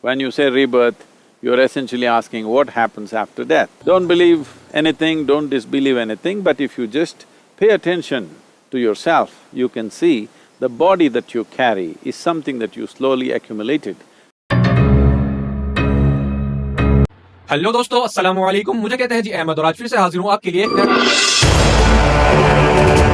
When you say rebirth, you're essentially asking what happens after death. Don't believe anything, don't disbelieve anything, but if you just pay attention to yourself, you can see the body that you carry is something that you slowly accumulated. Hello दोस्तों, अस्सलाम वालेकुम। मुझे कहते हैं जी अहमद और आज फिर से हाजिर हूँ आपके लिए एक नया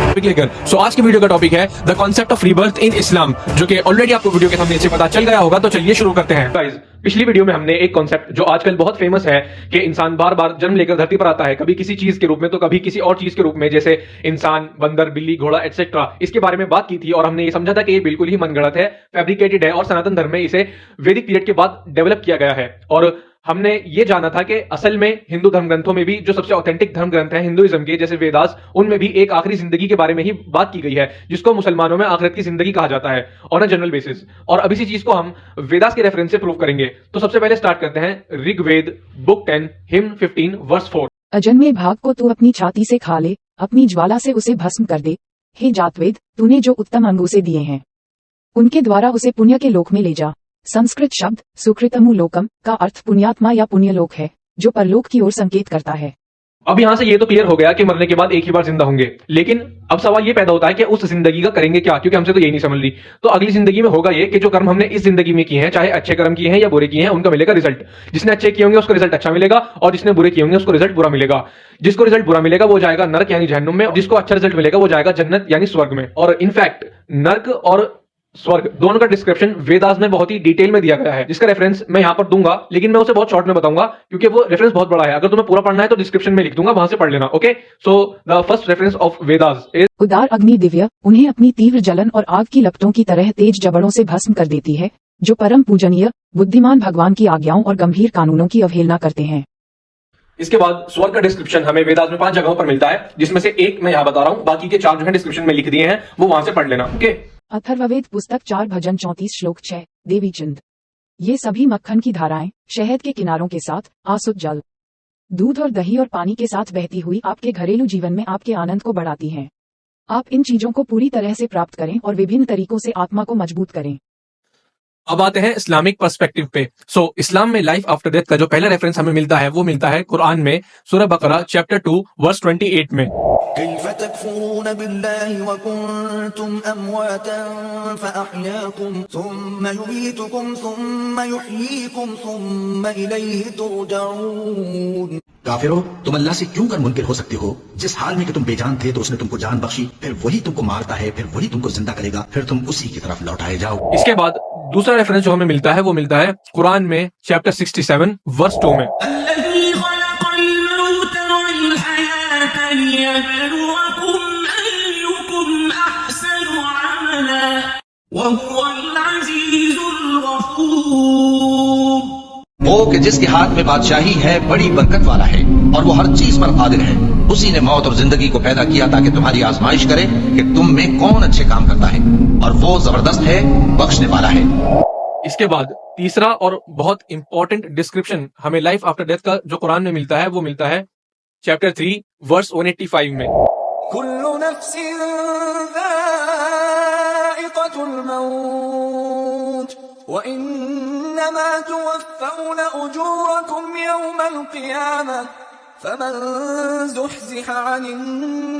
टॉपिक लेकर। सो आज की वीडियो का टॉपिक है द कॉन्सेप्ट ऑफ रीबर्थ इन इस्लाम, जो कि ऑलरेडी आपको वीडियो के थंबनेल से पता चल गया होगा। तो चलिए शुरू करते हैं। गाइस, पिछली वीडियो में हमने एक कॉन्सेप्ट जो आजकल बहुत फेमस है कि इंसान बार बार जन्म लेकर धरती पर आता है, कभी किसी चीज के रूप में तो कभी किसी और चीज के रूप में, जैसे इंसान, बंदर, बिल्ली, घोड़ा एटसेट्रा। इसके बारे में बात की थी और हमने ये समझा था कि ये बिल्कुल ही मनगढ़ंत है, फैब्रिकेटेड है और सनातन धर्म में इसे वैदिक पीरियड के बाद डेवलप किया गया है। और हमने ये जाना था कि असल में हिंदू धर्म ग्रंथों में भी जो सबसे ऑथेंटिक धर्म ग्रंथ है हिंदुइज्म के, जैसे वेदास, उनमें भी एक आखिरी जिंदगी के बारे में ही बात की गई है, जिसको मुसलमानों में आखिरत की जिंदगी कहा जाता है ऑन अ जनरल बेसिस। और अब इसी चीज को हम वेदास के रेफरेंस से प्रूव करेंगे। तो सबसे पहले स्टार्ट करते हैं ऋग्वेद बुक 10 हिम्न 15 वर्स 4। अजन्मे भाग को तू अपनी छाती से खा ले, अपनी ज्वाला से उसे भस्म कर दे। हे जातवेद, तूने जो उत्तम अंग उसे दिए हैं उनके द्वारा उसे पुण्य के लोक में ले जा। संस्कृत शब्द सुकृतमु लोकम का अर्थ पुण्यात्मा या पुण्यलोक है, जो परलोक की ओर संकेत करता है। अब यहां से ये तो क्लियर हो गया कि मरने के बाद एक ही बार जिंदा होंगे, लेकिन अब सवाल ये पैदा होता है कि उस जिंदगी का करेंगे क्या, क्योंकि हमसे तो यही नहीं समझ रही। तो अगली जिंदगी में होगा ये कि जो कर्म हमने इस जिंदगी में किए हैं, चाहे अच्छे कर्म किए हैं या बुरे किए हैं, उनका मिलेगा रिजल्ट। जिसने अच्छे किए होंगे उसको रिजल्ट अच्छा मिलेगा और जिसने बुरे किए होंगे उसको रिजल्ट बुरा मिलेगा। जिसको रिजल्ट बुरा मिलेगा वो जाएगा नरक यानी जहन्नुम में, और जिसको अच्छा रिजल्ट मिलेगा वो जाएगा जन्नत यानी स्वर्ग में। और इनफैक्ट नरक और स्वर्ग दोनों का डिस्क्रिप्शन वेदास में बहुत ही डिटेल में दिया गया है, जिसका रेफरेंस मैं यहां पर दूंगा, लेकिन मैं उसे बहुत शॉर्ट में बताऊंगा क्योंकि वो रेफरेंस बहुत बड़ा है। अगर तुम्हें पूरा पढ़ना है तो डिस्क्रिप्शन में लिख दूंगा, वहां से पढ़ लेना। Okay, so the first reference of Vedas is उदार अग्नि दिव्य उन्हें अपनी तीव्र जलन और आग की लपटों की तरह तेज जबड़ों से भस्म कर देती है, जो परम पूजनीय, बुद्धिमान भगवान की आज्ञाओं और गंभीर कानूनों की अवहेलना करते हैं। इसके बाद स्वर्ग का डिस्क्रिप्शन हमें वेदास में 5 जगहों पर मिलता है, जिसमें से एक मैं यहां बता रहा हूं, बाकी के 4 जो है डिस्क्रिप्शन में लिख दिए हैं, वो वहां से पढ़ लेना। ओके, अथर्ववेद पुस्तक 4 भजन 34 श्लोक 6 देवीचंद। ये सभी मक्खन की धाराएं शहद के किनारों के साथ आसुत जल, दूध और दही और पानी के साथ बहती हुई आपके घरेलू जीवन में आपके आनंद को बढ़ाती हैं। आप इन चीजों को पूरी तरह से प्राप्त करें और विभिन्न तरीकों से आत्मा को मजबूत करें। अब आते हैं इस्लामिक पर्सपेक्टिव पे। सो इस्लाम में लाइफ आफ्टर डेथ का जो पहला रेफरेंस हमें मिलता है वो मिलता है कुरान में, सूरह बकरा चैप्टर 2 वर्स 28 में। कैफ़ तकफुरून बिल्लाहि व कुंतुम अमवातन फअहयाकुम थुम्मा युमीतुकुम थुम्मा युहयीकुम थुम्मा इलैहि तुरजऊन। काफिरों, तुम अल्लाह से क्यों कर मुनकिर हो सकते हो? जिस हाल में कि तुम बेजान थे तो उसने तुमको जान बख्शी, फिर वही तुमको मारता है, फिर वही तुमको जिंदा करेगा, फिर तुम उसी की तरफ लौटाए जाओ। इसके बाद दूसरा रेफरेंस जो हमें मिलता है वो मिलता है कुरान में चैप्टर 67 वर्स 2 में। वो कि जिसके हाथ में बादशाही है, बड़ी बरकत वाला है और वो हर चीज पर कादिर है। उसी ने मौत और जिंदगी को पैदा किया ताकि तुम्हारी आजमाइश करे कि तुम में कौन अच्छे काम करता है, और वो जबरदस्त है, बख्शने वाला है। इसके बाद तीसरा और बहुत इंपॉर्टेंट डिस्क्रिप्शन हमें लाइफ आफ्टर डेथ का जो कुरान में मिलता है वो मिलता है चैप्टर 3 वर्स 185 में। कुल्लु नफ्सिन ज़ाइक़तुल मौत व इन्नमा तुवफ़्फ़ौना उजूरकुम यौमल क़ियामह फमन ज़ुहज़िहा अनिन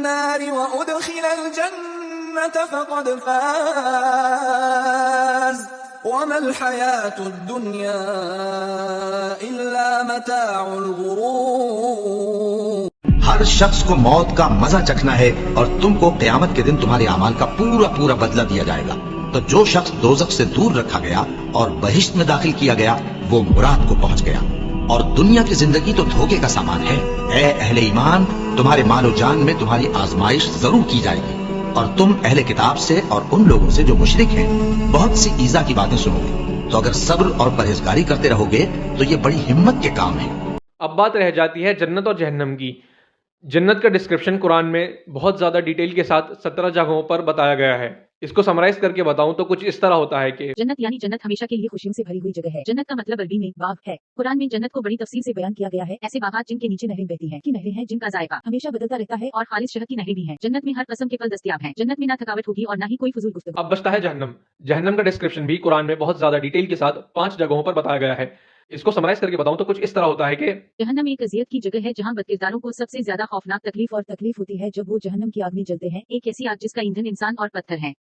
नारि व उदख़िलल जन्नत फक़द फ़ाज़ वमल हयातुद दुनिया इल्ला मताउल गुरूर। हर शख्स को मौत का मजा चखना है और तुमको क़यामत के दिन तुम्हारे अमाल का पूरा पूरा बदला दिया जाएगा। तो जो शख्स दोज़ख से दूर रखा गया और बहिश्त में दाखिल किया गया, वो मुराद को पहुंच गया। और दुनिया की जिंदगी तो धोखे का सामान है। ए अहले ईमान, तुम्हारे मालो जान में तुम्हारी आजमाइश जरूर की जाएगी, और तुम अहले किताब से और उन लोगों से जो मुशरिक हैं बहुत सी ईज़ा की बातें सुनोगे। तो अगर सब्र और परहेजगारी करते रहोगे तो ये बड़ी हिम्मत के काम है। अब बात रह जाती है जन्नत और जहन्नम की। जन्नत का डिस्क्रिप्शन कुरान में बहुत ज्यादा डिटेल के साथ 17 जगहों पर बताया गया है। इसको समराइज करके बताऊं तो कुछ इस तरह होता है कि जन्नत यानी जन्नत हमेशा के लिए खुशियों से भरी हुई जगह है। जन्नत का मतलब अरबी में बाग है। कुरान में जन्नत को बड़ी तफसील से बयान किया गया है। ऐसे बागात जिनके नीचे नहरें बहती हैं, की नहरें हैं जिनका जायका हमेशा बदलता रहता है और खालिस शहद की नहरें भी हैं। जन्नत में हर किस्म के फल दस्तयाब हैं। जन्नत में ना थकावट होगी और ना ही कोई फजूल गुफ्तगू। अब बचता है जहन्नम। जहन्नम का डिस्क्रिप्शन भी कुरान में बहुत ज्यादा डिटेल के साथ 5 जगहों पर बताया गया है। इसको समराइज करके बताऊं तो कुछ इस तरह होता है कि जहन्नम एक अजियत की जगह है जहाँ बदकिरदारों को सबसे ज्यादा खौफनाक तकलीफ होती है जब वो जहन्नम की आग में जलते हैं। एक ऐसी आग जिसका ईंधन इंसान और पत्थर है।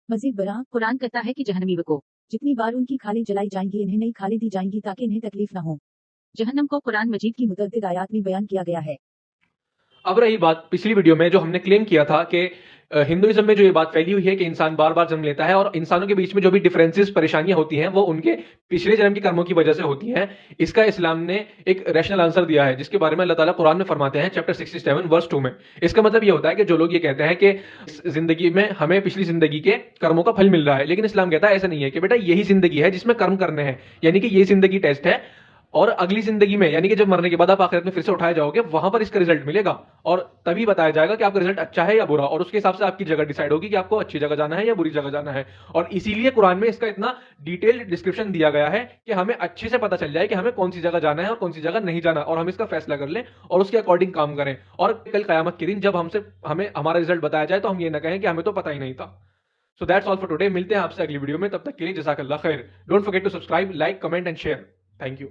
मजीद बरा कुरान कहता है कि जहन्नमीयों को जितनी बार उनकी खालें जलाई जाएंगी इन्हें नई खालें दी जाएंगी ताकि इन्हें तकलीफ न हो। जहन्नम को कुरान मजीद की मुतअद्दिद आयात में बयान किया गया है। अब रही बात पिछली वीडियो में जो हमने क्लेम किया था कि हिंदुइज्म में जो ये बात फैली हुई है कि इंसान बार बार जन्म लेता है और इंसानों के बीच में जो भी डिफरेंसेस परेशानियां होती हैं वो उनके पिछले जन्म के कर्मों की वजह से होती हैं। इसका इस्लाम ने एक रैशनल आंसर दिया है जिसके बारे में अल्लाह ताला कुरान में फरमाते हैं चैप्टर 67 वर्स 2 में। इसका मतलब ये होता है कि जो लोग ये कहते हैं कि इस जिंदगी में हमें पिछली जिंदगी के कर्मों का फल मिल रहा है, लेकिन इस्लाम कहता है ऐसा नहीं है कि बेटा यही जिंदगी है जिसमें कर्म करने हैं, यानी कि ये जिंदगी टेस्ट है और अगली जिंदगी में यानी कि जब मरने के बाद आप आखिरत में फिर से उठाए जाओगे वहां पर इसका रिजल्ट मिलेगा और तभी बताया जाएगा कि आपका रिजल्ट अच्छा है या बुरा, और उसके हिसाब से आपकी जगह डिसाइड होगी कि आपको अच्छी जगह जाना है या बुरी जगह जाना है। और इसीलिए कुरान में इसका इतना डिटेल्ड डिस्क्रिप्शन दिया गया है कि हमें अच्छे से पता चल जाए कि हमें कौन सी जगह जाना है और कौन सी जगह नहीं जाना, और हम इसका फैसला कर लें और उसके अकॉर्डिंग काम करें। और कल कयामत के दिन जब हमें हमारा रिजल्ट बताया जाए तो हम ये ना कहें कि हमें तो पता ही नहीं था। So that's all for today. मिलते हैं आपसे अगली वीडियो में, तब तक के लिए जज़ाकल्लाह खैर। Don't forget to subscribe, like, comment and share. Thank you.